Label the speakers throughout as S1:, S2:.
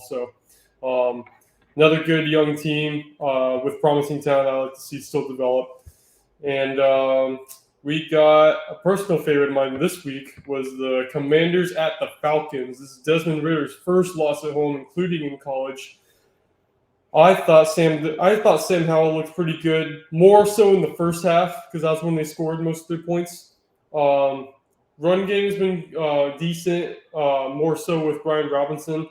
S1: So another good young team with promising talent I like to see still develop. And we got a personal favorite of mine this week was the Commanders at the Falcons. This is Desmond Ritter's first loss at home, including in college. I thought Sam Howell looked pretty good, more so in the first half because that's when they scored most of their points. Um, Run game's been decent, more so with Brian Robinson.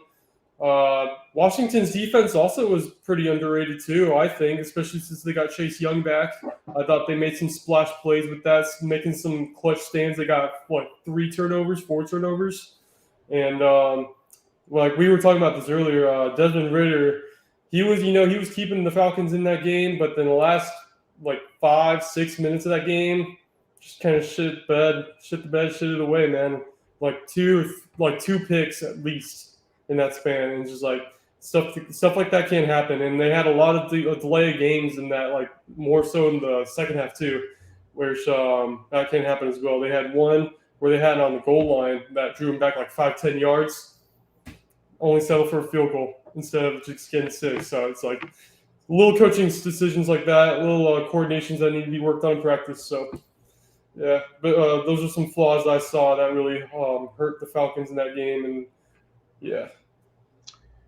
S1: Washington's defense also was pretty underrated too, I think, especially since they got Chase Young back. I thought they made some splash plays with that, making some clutch stands. They got what 4 turnovers, and like we were talking about this earlier, Desmond Ritter, he was keeping the Falcons in that game, but then the last like 5-6 minutes of that game, just kind of shit it away, man. Like two picks at least in that span, and just like stuff like that can't happen. And they had a lot of delay of games in that, like more so in the second half too, where that can happen as well. They had one where they had it on the goal line that drew them back like 5-10 yards, only settled for a field goal instead of just getting 6. So it's like little coaching decisions like that, little coordinations that need to be worked on in practice. So yeah, but those are some flaws I saw that really hurt the Falcons in that game, and yeah.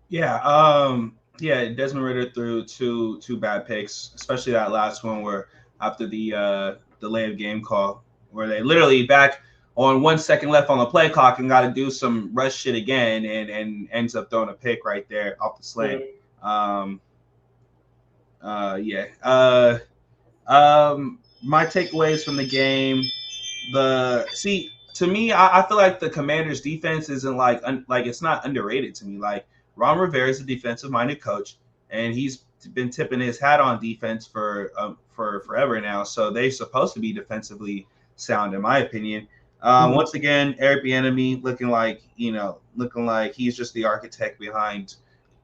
S2: Yeah, Desmond Ritter threw two bad picks, especially that last one where after the delay of game call, where they literally back on 1 second left on the play clock and got to do some rush shit again, and ends up throwing a pick right there off the slant. My takeaways from the game, to me, I feel like the Commanders' defense isn't like it's not underrated to me. Like Ron Rivera is a defensive-minded coach, and he's been tipping his hat on defense for forever now. So they're supposed to be defensively sound, in my opinion. Once again, Eric Bieniemy looking like he's just the architect behind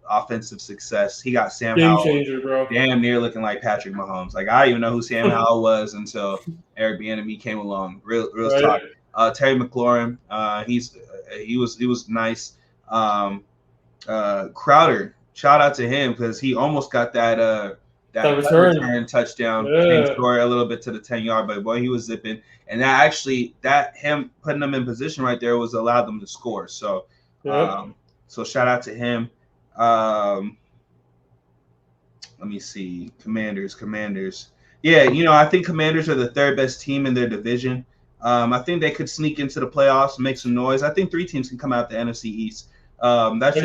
S2: offensive success. He got Sam
S1: Game
S2: Howell
S1: changer, bro.
S2: damn near looking like Patrick Mahomes. Like I didn't even know who Sam Howell was until Eric Bieniemy came along. Real
S1: Right.
S2: talk. Terry McLaurin, he was nice. Crowder, shout out to him because he almost got that return touchdown. Changed score a little bit to the 10-yard, but boy, he was zipping. And that him putting them in position right there was allowed them to score. So, so shout out to him. Let me see. Commanders. Yeah, I think Commanders are the third best team in their division. I think they could sneak into the playoffs, make some noise. I think 3 teams can come out the NFC East. That's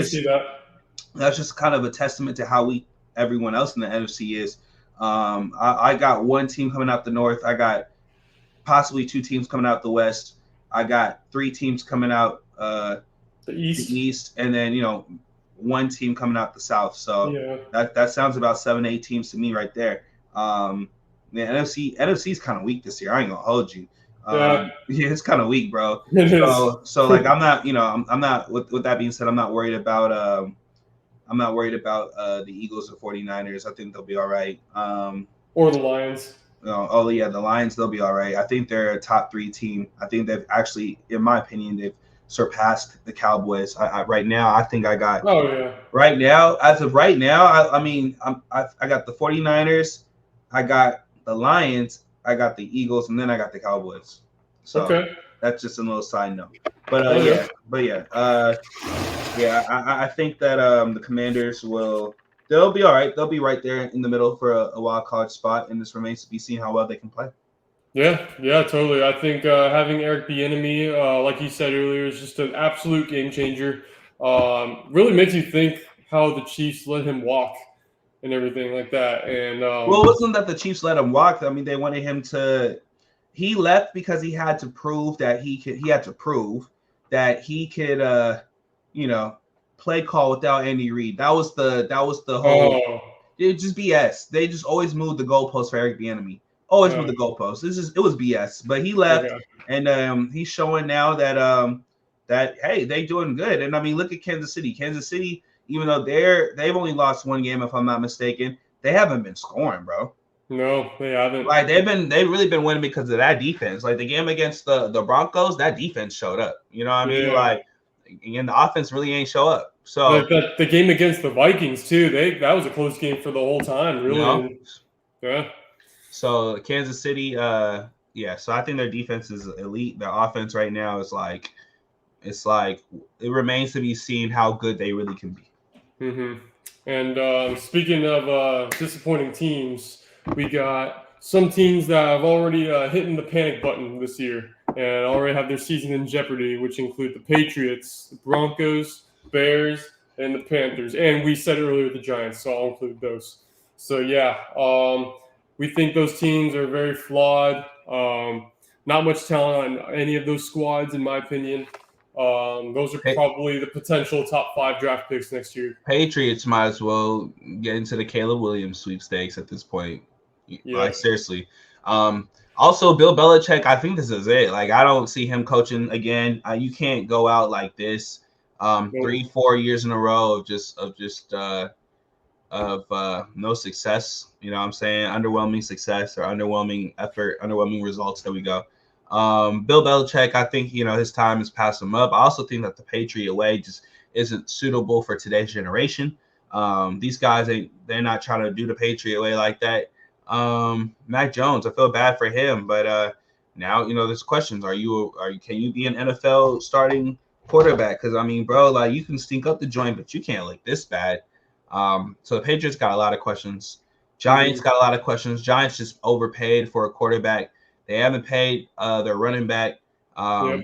S2: just kind of a testament to how weak everyone else in the NFC is. I got 1 team coming out the North. I got possibly 2 teams coming out the West. I got 3 teams coming out the East, and then 1 team coming out the South. So that sounds about 7-8 teams to me right there. The NFC is kind of weak this year. I ain't gonna hold you. Yeah, it's kind of weak, bro. So like I'm not. With that being said, I'm not worried about the Eagles or 49ers. I think they'll be all right.
S1: Or the Lions.
S2: The Lions, they'll be all right. I think they're a top 3 team. I think they've actually, in my opinion, they've surpassed the Cowboys. Right now, I think I got.
S1: Oh yeah.
S2: Right now, as of right now, I got the 49ers, I got the Lions, I got the Eagles, and then I got the Cowboys. So that's just a little side note. But I think that the Commanders they'll be all right. They'll be right there in the middle for a wild card spot, and this remains to be seen how well they can play.
S1: Yeah, totally. I think having Eric Bieniemy, like you said earlier, is just an absolute game changer. Really makes you think how the Chiefs let him walk and everything like that. And
S2: it wasn't that the Chiefs let him walk. I mean, they wanted him to. He left because he had to prove that he could. He had to prove that he could, play call without Andy Reid. That was the whole. It was just BS. They just always moved the goalposts for Eric Bieniemy. Always moved the goalposts. It was BS. But he left, and he's showing now that hey, they doing good. And I mean, look at Kansas City. Kansas City, even though they've only lost 1 game, if I'm not mistaken, they haven't been scoring, bro.
S1: No, they haven't.
S2: Like they've really been winning because of that defense. Like the game against the Broncos, that defense showed up. You know what I mean? Like again, the offense really ain't show up. So
S1: The game against the Vikings too, that was a close game for the whole time,
S2: you
S1: really.
S2: know,
S1: And, yeah.
S2: so Kansas City, yeah. So I think their defense is elite. Their offense right now is like, it's like it remains to be seen how good they really can be.
S1: Mm-hmm. And speaking of disappointing teams, we got some teams that have already hit the panic button this year and already have their season in jeopardy, which include the Patriots, the Broncos, Bears, and the Panthers. And we said earlier the Giants, so I'll include those. So yeah, we think those teams are very flawed. Not much talent on any of those squads, in my opinion. Those are probably the potential top 5 draft picks next year.
S2: Patriots might as well get into the Caleb Williams sweepstakes at this point.
S1: Yeah.
S2: Like seriously. Also, Bill Belichick, I think this is it. Like I don't see him coaching again. You can't go out like this. 3-4 years in a row of no success. You know what I'm saying? Underwhelming success or underwhelming effort, underwhelming results. There we go. Bill Belichick, I think, his time has passed him up. I also think that the Patriot way just isn't suitable for today's generation. These guys, they're not trying to do the Patriot way like that. Mac Jones, I feel bad for him, but now, there's questions. Can you be an NFL starting quarterback? Because I mean, bro, like you can stink up the joint, but you can't look this bad. So the Patriots got a lot of questions. Giants got a lot of questions. Giants just overpaid for a quarterback. They haven't paid their running back.
S1: Yep.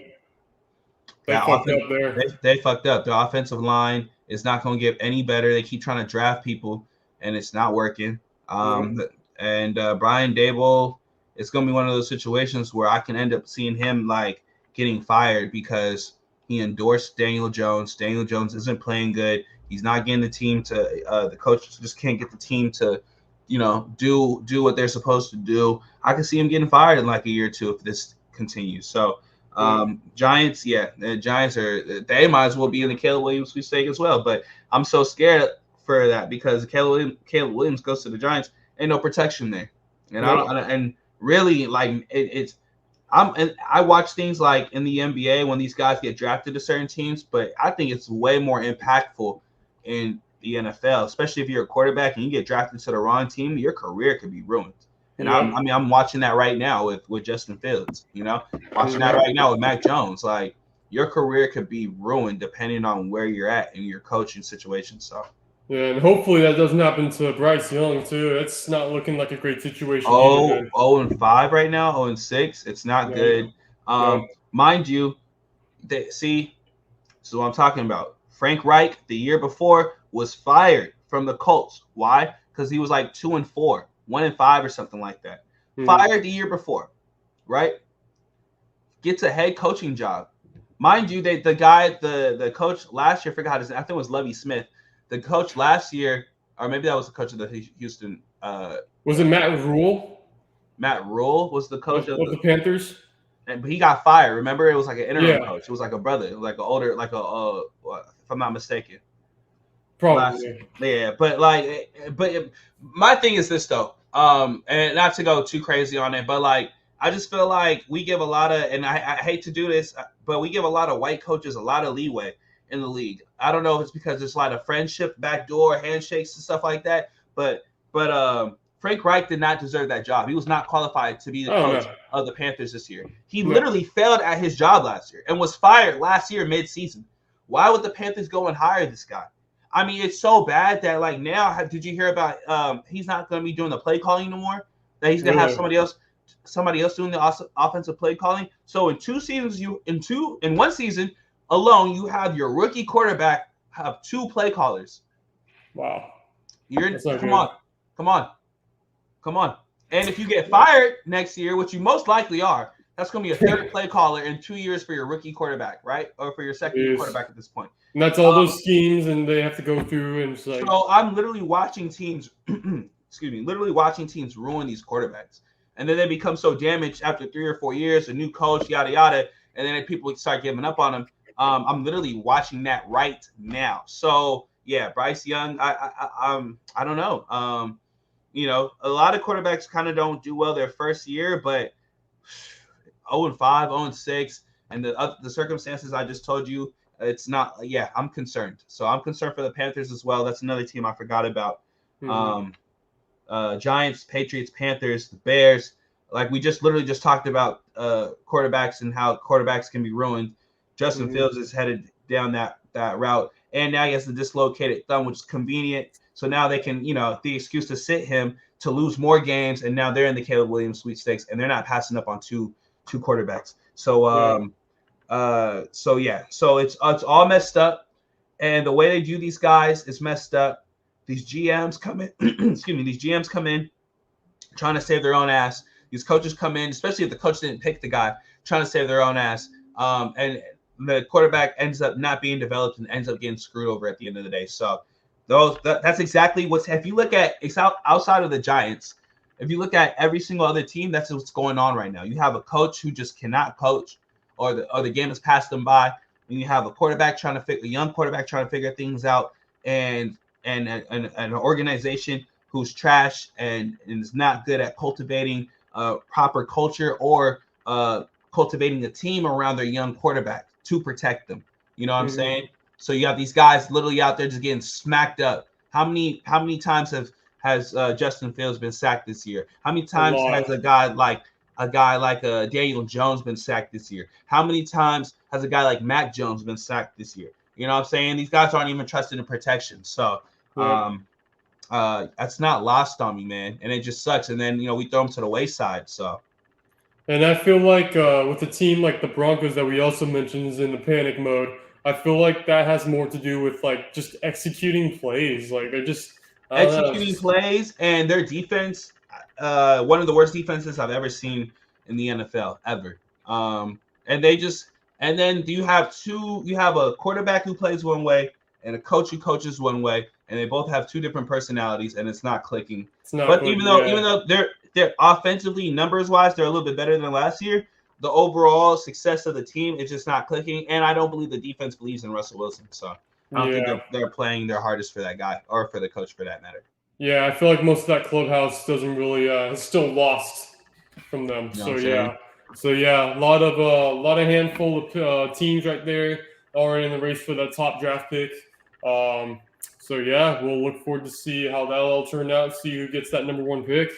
S1: They fucked up there.
S2: They fucked up. The offensive line is not going to get any better. They keep trying to draft people, and it's not working. And Brian Dable, it's going to be one of those situations where I can end up seeing him like getting fired because he endorsed Daniel Jones. Daniel Jones isn't playing good. He's not getting the team to the coach just can't get the team to, do what they're supposed to do. I can see him getting fired in like a year or two if this continues. So Giants, the Giants they might as well be in the Caleb Williams sweepstake as well. But I'm so scared for that because Caleb Williams goes to the Giants, ain't no protection there, and and really like it's. I watch things like in the NBA when these guys get drafted to certain teams, but I think it's way more impactful in the NFL, especially if you're a quarterback and you get drafted to the wrong team, your career could be ruined. And I'm watching that right now with Justin Fields, watching that right now with Mac Jones. Like your career could be ruined depending on where you're at in your coaching situation. So.
S1: Yeah, and hopefully that doesn't happen to Bryce Young too. It's not looking like a great situation.
S2: 0-5 right now, 0-6. It's not good. Mind you, see, this is what I'm talking about. Frank Reich the year before was fired from the Colts. Why? Because he was like 2-4, 1-5 or something like that. Fired the year before, right? Gets a head coaching job. Mind you, the coach last year, I forgot his name. I think it was Lovie Smith. The coach last year, or maybe that was the coach of the Houston.
S1: Was it Matt Rule?
S2: Matt Rule was the coach
S1: of the Panthers.
S2: But he got fired. Remember, it was like an interim coach. It was like a brother. It was like an older, if I'm not mistaken.
S1: Probably.
S2: But my thing is this though, and not to go too crazy on it, but like I just feel like we give a lot of, and I hate to do this, but we give a lot of white coaches a lot of leeway in the league. I don't know if it's because there's a lot of friendship, backdoor handshakes and stuff like that, but Frank Reich did not deserve that job. He was not qualified to be the coach of the Panthers this year. He literally failed at his job last year and was fired last year mid-season. Why would the Panthers go and hire this guy? I mean, it's so bad that like now, did you hear about he's not going to be doing the play calling anymore? That he's going to have somebody else doing the offensive play calling. So in one season alone, you have your rookie quarterback have 2 play callers.
S1: Wow.
S2: Come on. And if you get fired next year, which you most likely are, that's going to be a 3rd play caller in 2 years for your rookie quarterback, right? Or for your second quarterback at this point.
S1: And that's all those schemes, and they have to go through. And
S2: so I'm literally watching teams, ruin these quarterbacks. And then they become so damaged after 3 or 4 years, a new coach, yada, yada. And then people start giving up on them. I'm literally watching that right now. So, yeah, Bryce Young, I don't know. A lot of quarterbacks kind of don't do well their first year, but 0-5, 0-6, and the circumstances I just told you it's not. Yeah, I'm concerned. So I'm concerned for the Panthers as well. That's another team I forgot about. Giants, Patriots, Panthers, the Bears. Like we just literally just talked about quarterbacks and how quarterbacks can be ruined. Justin Fields is headed down that route, and now he has the dislocated thumb, which is convenient. So now they can, the excuse to sit him to lose more games, and now they're in the Caleb Williams sweepstakes, and they're not passing up on two quarterbacks. So so it's all messed up, and the way they do these guys is messed up. These GMs come in, these GMs come in trying to save their own ass. These coaches come in, especially if the coach didn't pick the guy, trying to save their own ass. And the quarterback ends up not being developed and ends up getting screwed over at the end of the day. So that's exactly if you look at outside of the Giants, if you look at every single other team, that's what's going on right now. You have a coach who just cannot coach, or the game has passed them by. And you have a young quarterback trying to figure things out, and an organization who's trash and is not good at cultivating proper culture or cultivating a team around their young quarterback to protect them. You know what I'm saying? So you have these guys literally out there just getting smacked up. How many times has Justin Fields been sacked this year? How many times has a guy like Daniel Jones been sacked this year? How many times has a guy like Mac Jones been sacked this year? You know what I'm saying? These guys aren't even trusted in protection. So that's not lost on me, man. And it just sucks. And then, we throw them to the wayside. So.
S1: And I feel like with a team like the Broncos that we also mentioned is in the panic mode, I feel like that has more to do with like just executing plays. Like they're just
S2: executing plays, and their defense, one of the worst defenses I've ever seen in the NFL ever. And then you have a quarterback who plays one way and a coach who coaches one way, and they both have two different personalities, and it's not clicking. Even though they're offensively, numbers wise, they're a little bit better than last year, the overall success of the team is just not clicking. And I don't believe the defense believes in Russell Wilson. So I don't think they're playing their hardest for that guy or for the coach for that matter.
S1: Yeah, I feel like most of that clubhouse doesn't really still lost from them. So a lot of handful of teams right there already in the race for that top draft pick. We'll look forward to see how that'll all turn out. See who gets that number one pick.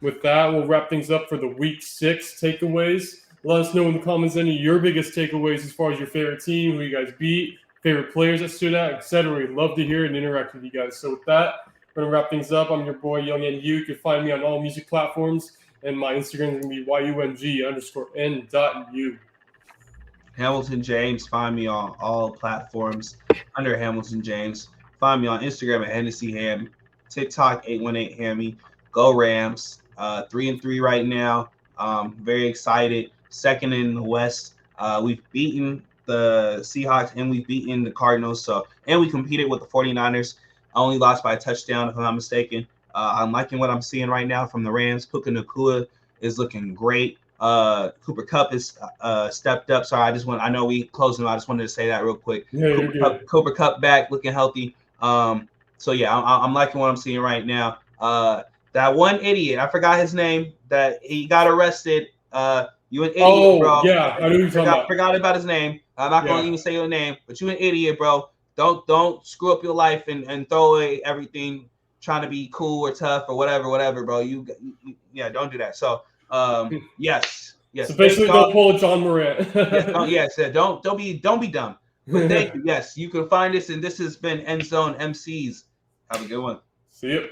S1: With that, we'll wrap things up for the week 6 takeaways. Let us know in the comments any of your biggest takeaways as far as your favorite team, who you guys beat, favorite players that stood out, etc. We'd love to hear and interact with you guys. So with that, we're going to wrap things up. I'm your boy, Young and You. You can find me on all music platforms, and my Instagram is going to be YUNG_N.U.
S2: Hamilton James. Find me on all platforms under Hamilton James. Find me on Instagram at Hennessy Ham, TikTok 818 Hammy. Go Rams. 3-3 right now. Very excited. Second in the West. We've beaten the Seahawks and we've beaten the Cardinals. And we competed with the 49ers. I only lost by a touchdown, if I'm not mistaken. I'm liking what I'm seeing right now from the Rams. Puka Nacua is looking great. Cooper Kupp is stepped up. Sorry, I know we closed him. I just wanted to say that real quick.
S1: Yeah,
S2: Cooper Kupp back, looking healthy. I'm liking what I'm seeing right now. That one idiot, I forgot his name, that he got arrested. You an idiot, bro.
S1: Yeah, I knew you were talking about.
S2: Forgot about his name. I'm not going to even say your name, but you an idiot, bro. Don't screw up your life and throw away everything trying to be cool or tough or whatever, bro. You don't do that. So, yes.
S1: So basically, don't pull a John Morant.
S2: Don't be dumb. But thank you. Yes, you can find us, and this has been End Zone Emcees. Have a good one.
S1: See you.